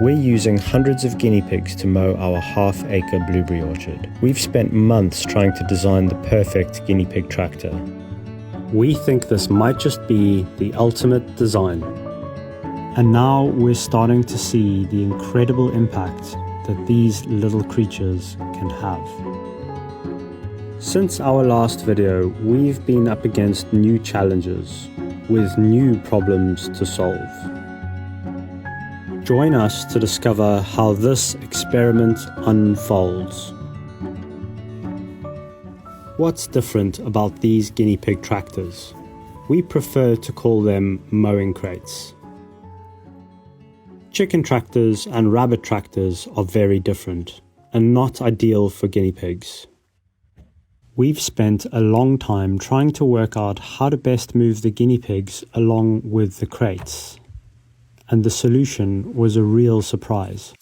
We're using hundreds of guinea pigs to mow our half-acre blueberry orchard. We've spent months trying to design the perfect guinea pig tractor. We think this might just be the ultimate design. And now we're starting to see the incredible impact that these little creatures can have. Since our last video, we've been up against new challenges, with new problems to solve. Join us to discover how this experiment unfolds. What's different about these guinea pig tractors? We prefer to call them mowing crates. Chicken tractors and rabbit tractors are very different and not ideal for guinea pigs. We've spent a long time trying to work out how to best move the guinea pigs along with the crates, and the solution was a real surprise.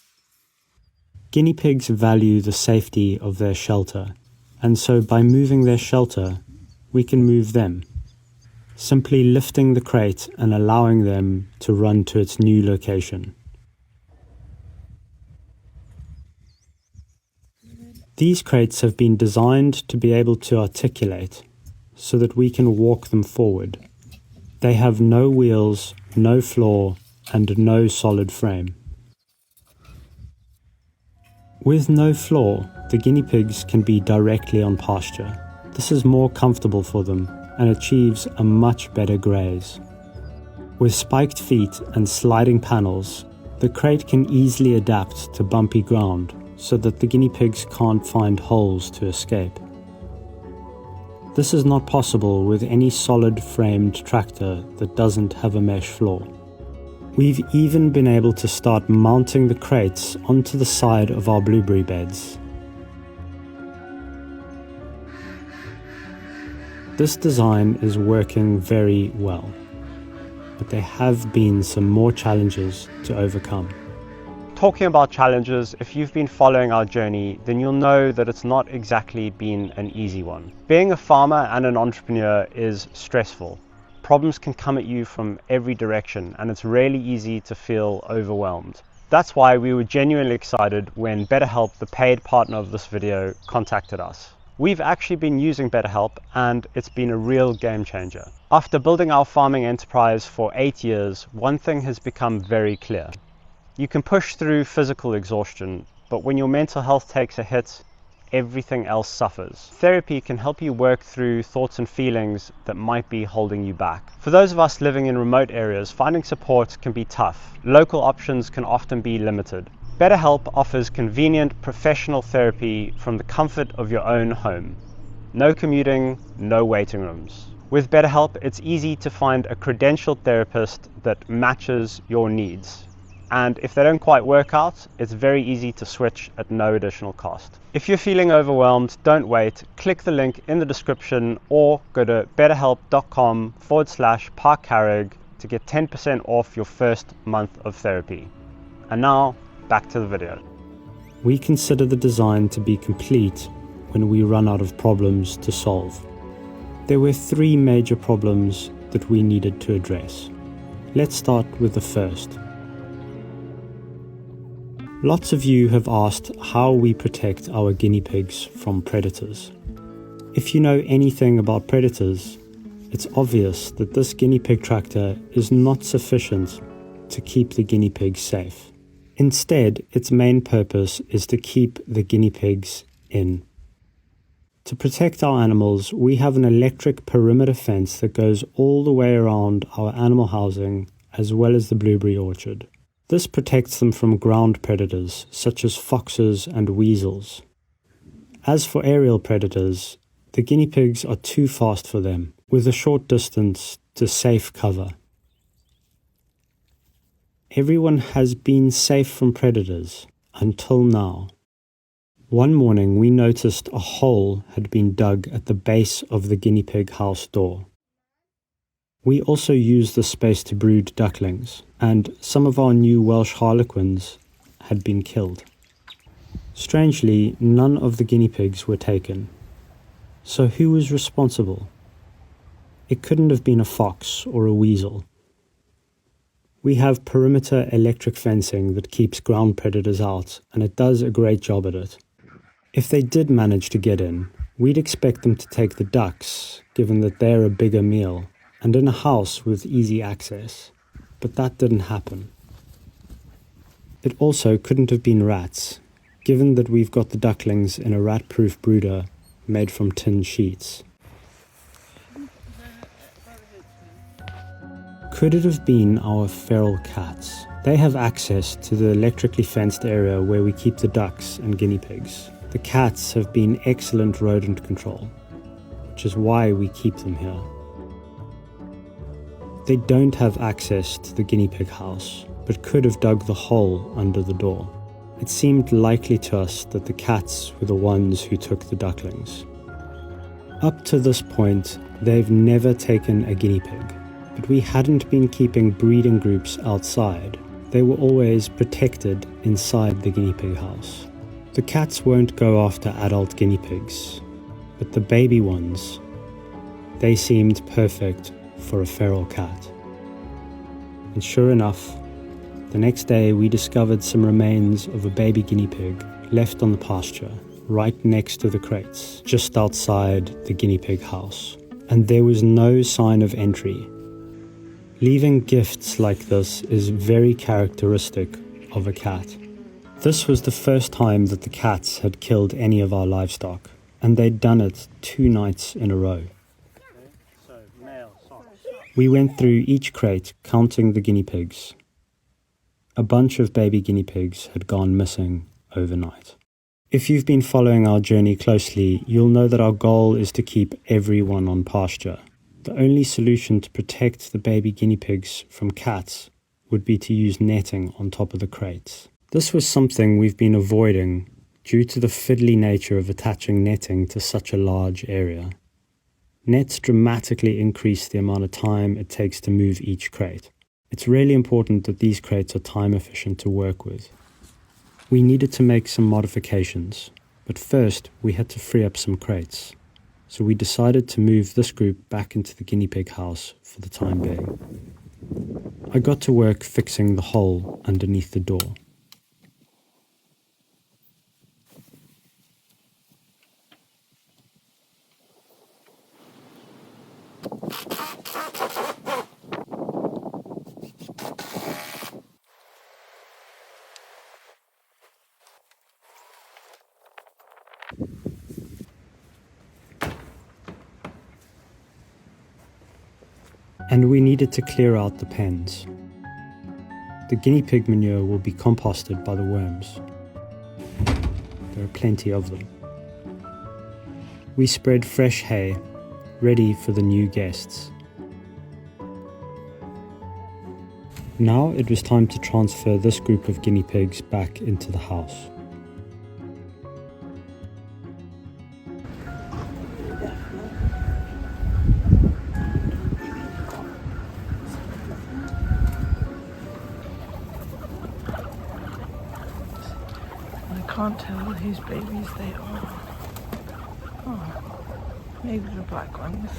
Guinea pigs value the safety of their shelter, and so by moving their shelter, we can move them, simply lifting the crate and allowing them to run to its new location. These crates have been designed to be able to articulate so that we can walk them forward. They have no wheels, no floor, and no solid frame. With no floor, the guinea pigs can be directly on pasture. This is more comfortable for them and achieves a much better graze. With spiked feet and sliding panels, the crate can easily adapt to bumpy ground so that the guinea pigs can't find holes to escape. This is not possible with any solid framed tractor that doesn't have a mesh floor. We've even been able to start mounting the crates onto the side of our blueberry beds. This design is working very well, but there have been some more challenges to overcome. Talking about challenges, if you've been following our journey, then you'll know that it's not exactly been an easy one. Being a farmer and an entrepreneur is stressful. Problems can come at you from every direction, and it's really easy to feel overwhelmed. That's why we were genuinely excited when BetterHelp, the paid partner of this video, contacted us. We've actually been using BetterHelp, and it's been a real game changer. After building our farming enterprise for 8 years, one thing has become very clear. You can push through physical exhaustion, but when your mental health takes a hit, everything else suffers. Therapy can help you work through thoughts and feelings that might be holding you back. For those of us living in remote areas, finding support can be tough. Local options can often be limited. BetterHelp offers convenient professional therapy from the comfort of your own home. No commuting, no waiting rooms. With BetterHelp, it's easy to find a credentialed therapist that matches your needs. And if they don't quite work out, it's very easy to switch at no additional cost. If you're feeling overwhelmed, don't wait. Click the link in the description or go to betterhelp.com/parkcarrig to get 10% off your first month of therapy. And now, back to the video. We consider the design to be complete when we run out of problems to solve. There were 3 major problems that we needed to address. Let's start with the first. Lots of you have asked how we protect our guinea pigs from predators. If you know anything about predators, it's obvious that this guinea pig tractor is not sufficient to keep the guinea pigs safe. Instead, its main purpose is to keep the guinea pigs in. To protect our animals, we have an electric perimeter fence that goes all the way around our animal housing as well as the blueberry orchard. This protects them from ground predators such as foxes and weasels. As for aerial predators, the guinea pigs are too fast for them, with a short distance to safe cover. Everyone has been safe from predators until now. One morning we noticed a hole had been dug at the base of the guinea pig house door. We also used the space to brood ducklings, and some of our new Welsh harlequins had been killed. Strangely, none of the guinea pigs were taken. So who was responsible? It couldn't have been a fox or a weasel. We have perimeter electric fencing that keeps ground predators out, and it does a great job at it. If they did manage to get in, we'd expect them to take the ducks, given that they're a bigger meal, and in a house with easy access. But that didn't happen. It also couldn't have been rats, given that we've got the ducklings in a rat-proof brooder made from tin sheets. Could it have been our feral cats? They have access to the electrically fenced area where we keep the ducks and guinea pigs. The cats have been excellent rodent control, which is why we keep them here. They don't have access to the guinea pig house, but could have dug the hole under the door. It seemed likely to us that the cats were the ones who took the ducklings. Up to this point, they've never taken a guinea pig, but we hadn't been keeping breeding groups outside. They were always protected inside the guinea pig house. The cats won't go after adult guinea pigs, but the baby ones, they seemed perfect for a feral cat. And sure enough, the next day we discovered some remains of a baby guinea pig left on the pasture, right next to the crates, just outside the guinea pig house. And there was no sign of entry. Leaving gifts like this is very characteristic of a cat. This was the first time that the cats had killed any of our livestock, and they'd done it 2 nights in a row. We went through each crate, counting the guinea pigs. A bunch of baby guinea pigs had gone missing overnight. If you've been following our journey closely, you'll know that our goal is to keep everyone on pasture. The only solution to protect the baby guinea pigs from cats would be to use netting on top of the crates. This was something we've been avoiding due to the fiddly nature of attaching netting to such a large area. Nets dramatically increase the amount of time it takes to move each crate. It's really important that these crates are time efficient to work with. We needed to make some modifications, but first we had to free up some crates. So we decided to move this group back into the guinea pig house for the time being. I got to work fixing the hole underneath the door. And we needed to clear out the pens. The guinea pig manure will be composted by the worms. There are plenty of them. We spread fresh hay, ready for the new guests. Now it was time to transfer this group of guinea pigs back into the house. I can't tell whose babies they are. Oh, maybe the black ones.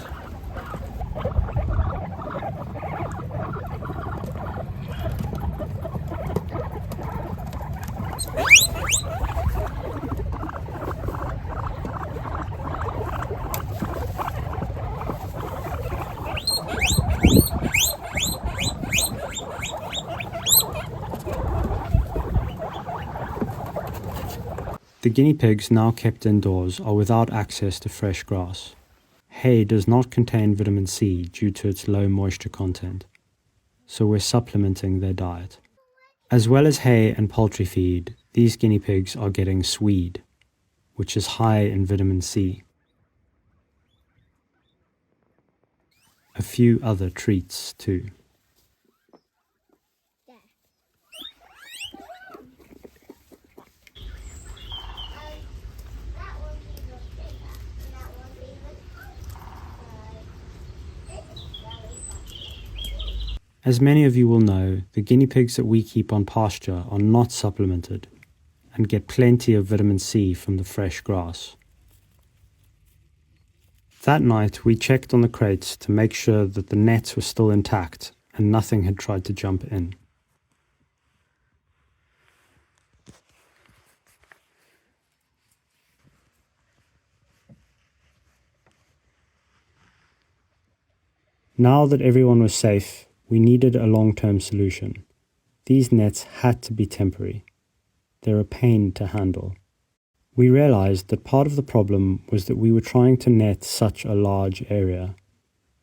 The guinea pigs now kept indoors are without access to fresh grass. Hay does not contain vitamin C due to its low moisture content, so we're supplementing their diet. As well as hay and poultry feed, these guinea pigs are getting swede, which is high in vitamin C. A few other treats too. As many of you will know, the guinea pigs that we keep on pasture are not supplemented and get plenty of vitamin C from the fresh grass. That night we checked on the crates to make sure that the nets were still intact and nothing had tried to jump in. Now that everyone was safe, we needed a long-term solution. These nets had to be temporary. They're a pain to handle. We realized that part of the problem was that we were trying to net such a large area.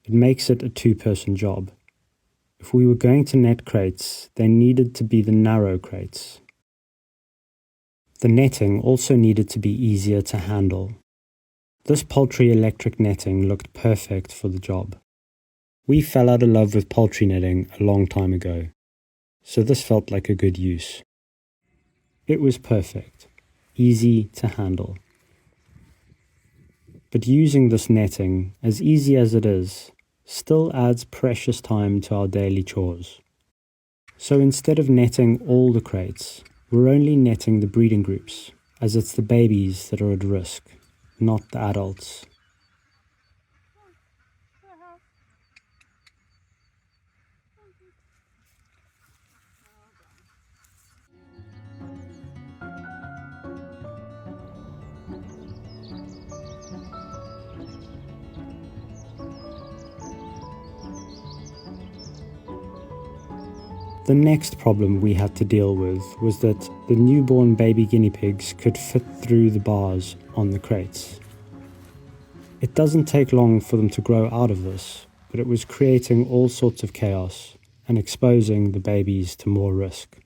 It makes it a two-person job. If we were going to net crates, they needed to be the narrow crates. The netting also needed to be easier to handle. This poultry electric netting looked perfect for the job. We fell out of love with poultry netting a long time ago, so this felt like a good use. It was perfect, easy to handle. But using this netting, as easy as it is, still adds precious time to our daily chores. So instead of netting all the crates, we're only netting the breeding groups, as it's the babies that are at risk, not the adults. The next problem we had to deal with was that the newborn baby guinea pigs could fit through the bars on the crates. It doesn't take long for them to grow out of this, but it was creating all sorts of chaos and exposing the babies to more risk.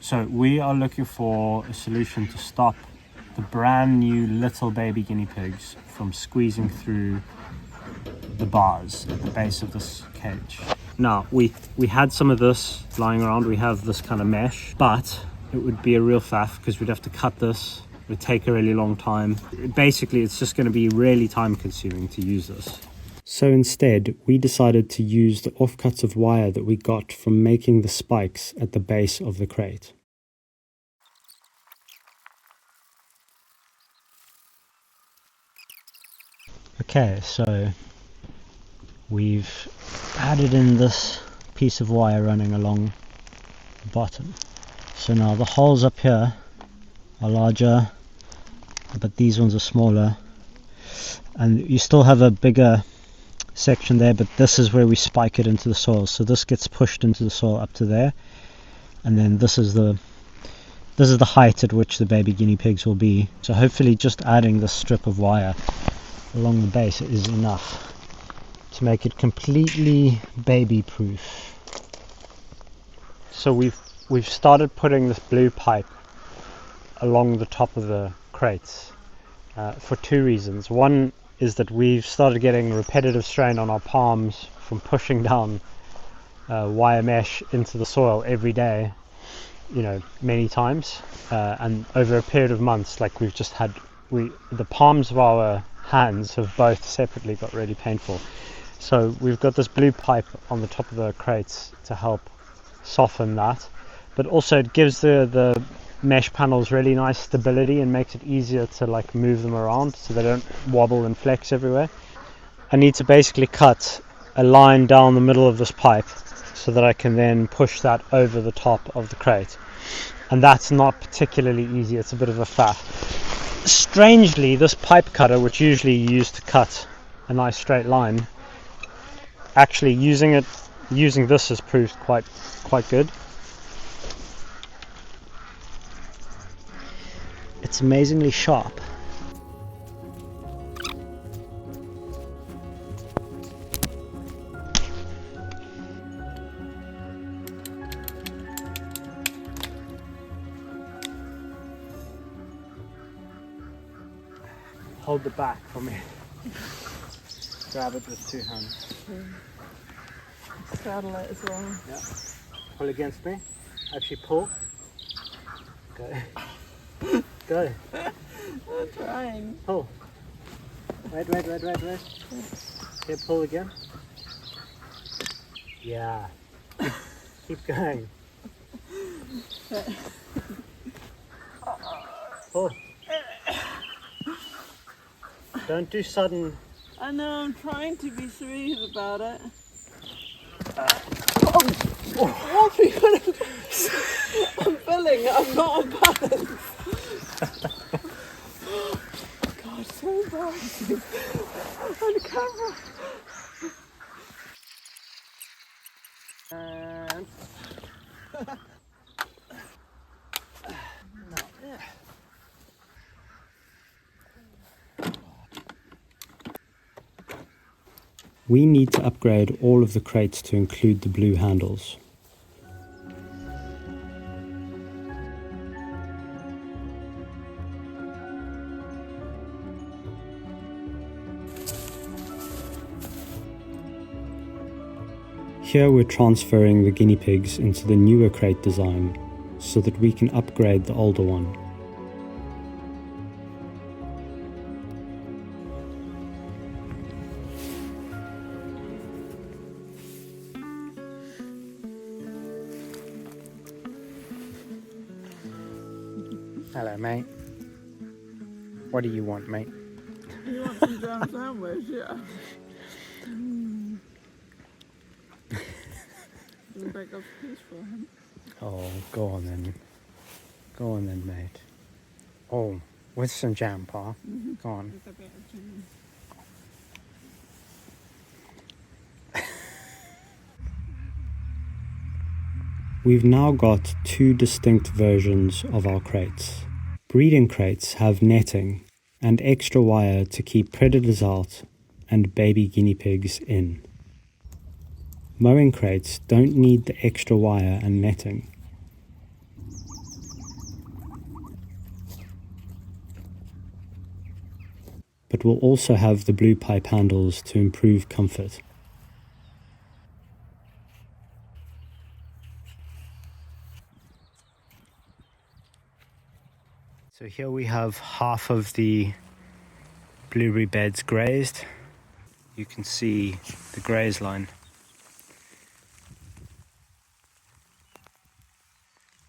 So we are looking for a solution to stop the brand new little baby guinea pigs from squeezing through the bars at the base of this cage. Now, we had some of this lying around. We have this kind of mesh, but it would be a real faff because we'd have to cut this. It would take a really long time. Basically, it's just going to be really time consuming to use this. So instead, we decided to use the offcuts of wire that we got from making the spikes at the base of the crate. Okay, so we've added in this piece of wire running along the bottom. So now the holes up here are larger, but these ones are smaller. And you still have a bigger section there, but this is where we spike it into the soil. So this gets pushed into the soil up to there. And then this is the height at which the baby guinea pigs will be. So hopefully just adding this strip of wire along the base is enough to make it completely baby proof. So we've started putting this blue pipe along the top of the crates for two reasons. One is that we've started getting repetitive strain on our palms from pushing down wire mesh into the soil every day, many times, and over a period of months, like we've just had, the palms of our hands have both separately got really painful. So we've got this blue pipe on the top of the crates to help soften that, but also it gives the mesh panels really nice stability and makes it easier to like move them around so they don't wobble and flex everywhere. I need to basically cut a line down the middle of this pipe so that I can then push that over the top of the crate, and that's not particularly easy. It's a bit of a faff. Strangely, this pipe cutter, which usually you use to cut a nice straight line, actually using this has proved quite good. It's amazingly sharp. Hold the back for me. Grab it with two hands. Straddle it as well. Yeah. Pull against me. Actually pull. Go. Go. I'm trying. Pull. Wait. Okay, pull again. Yeah. Keep going. Pull. Don't do sudden. I know, I'm trying to be smooth about it. I'm filling, I'm not on balance. God, so And We need to upgrade all of the crates to include the blue handles. Here we're transferring the guinea pigs into the newer crate design so that we can upgrade the older one. Hello, mate. What do you want, mate? You want some jam sandwich? Yeah. Do you break off a piece for him? Oh, go on then. Go on then, mate. Oh, with some jam, Pa. Go on. With a bit of jam. We've now got two distinct versions of our crates. Breeding crates have netting and extra wire to keep predators out and baby guinea pigs in. Mowing crates don't need the extra wire and netting. But will also have the blue pipe handles to improve comfort. So here we have half of the blueberry beds grazed. You can see the graze line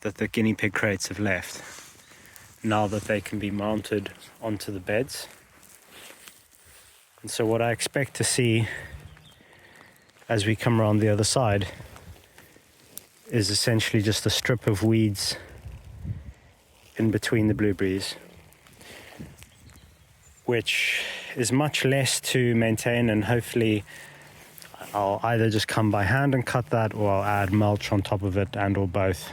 that the guinea pig crates have left now that they can be mounted onto the beds. And so what I expect to see as we come around the other side is essentially just a strip of weeds in between the blueberries, which is much less to maintain, and hopefully I'll either just come by hand and cut that, or I'll add mulch on top of it, and or both.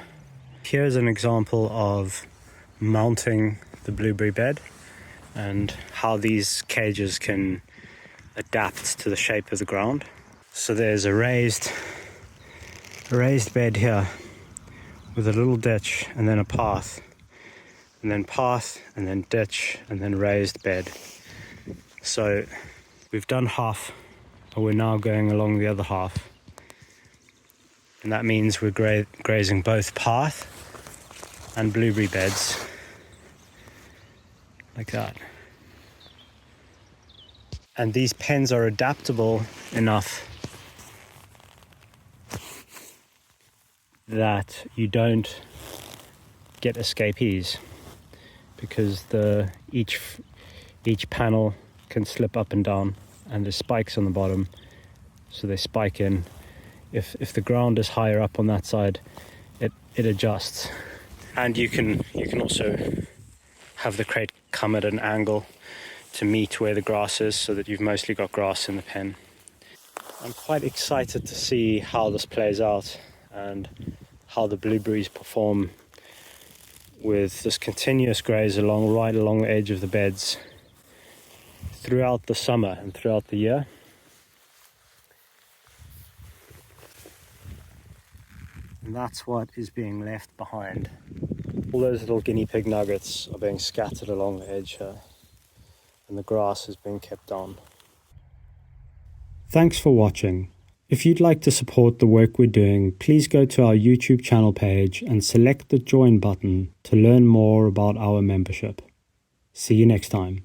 Here's an example of mounting the blueberry bed and how these cages can adapt to the shape of the ground. So there's a raised bed here with a little ditch and then a path, and then path and then ditch and then raised bed. So we've done half, but we're now going along the other half, and that means we're grazing both path and blueberry beds like that. And these pens are adaptable enough that you don't get escapees, because each panel can slip up and down, and there's spikes on the bottom, so they spike in. If the ground is higher up on that side, it adjusts. And you can also have the crate come at an angle to meet where the grass is, so that you've mostly got grass in the pen. I'm quite excited to see how this plays out and how the blueberries perform with this continuous graze right along the edge of the beds throughout the summer and throughout the year. And that's what is being left behind. All those little guinea pig nuggets are being scattered along the edge here, and the grass is being kept on. Thanks for watching. If you'd like to support the work we're doing, please go to our YouTube channel page and select the join button to learn more about our membership. See you next time.